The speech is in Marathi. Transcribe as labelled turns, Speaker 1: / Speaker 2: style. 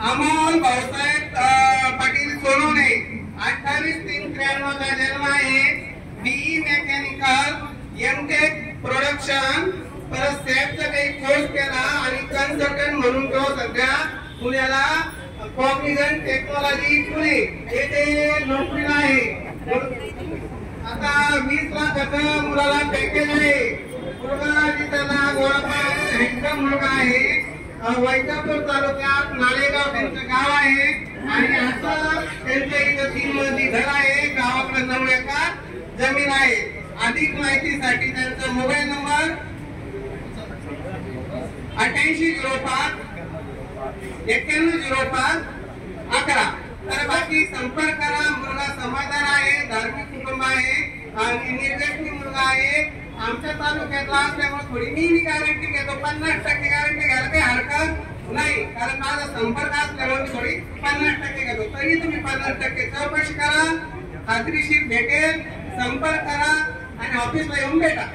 Speaker 1: अमोल भाऊसाहेब पाटील सोनवणे 28/3/93 चा जन्म आहे। बीई मेकॅनिकल एमटेक प्रोडक्शन परत सेटचा काही कोर्स केला आणि कन्सल्टंट म्हणून तो सध्या पुण्याला कॉग्निझंट टेक्नॉलॉजी पुणे येथे नोकरीला आहे। आता 20 लाखाचा मुलाला पॅकेज आहे। मुलगा जिथला गोळापा ह्यांचा मुलगा आहे। वैजापूर तालुक्यात नाळेगाव त्यांचं गाव आहे आणि आता त्यांच्या इथं 3 मजली घर आहे। गावाकडे 9 एकर जमीन आहे। अधिक माहितीसाठी त्यांचा मोबाईल नंबर 8805 9105 11। तर बाकी संपर्क करा। मुलगा समाधान आहे, धार्मिक कुटुंब आहे आणि निर्व्यसनी मुलगा आहे। आमच्या तालुक्यातला असल्यामुळे थोडी मी गॅरंटी घेतो, 50% गॅरंटी घ्यायला काही हरकत नाही, कारण माझा संपर्क असल्यामुळे थोडी 50% घेतो। तरी तुम्ही 50% चौकशी करा, खात्रीशीर भेटेल। संपर्क करा आणि ऑफिसला येऊन भेटा।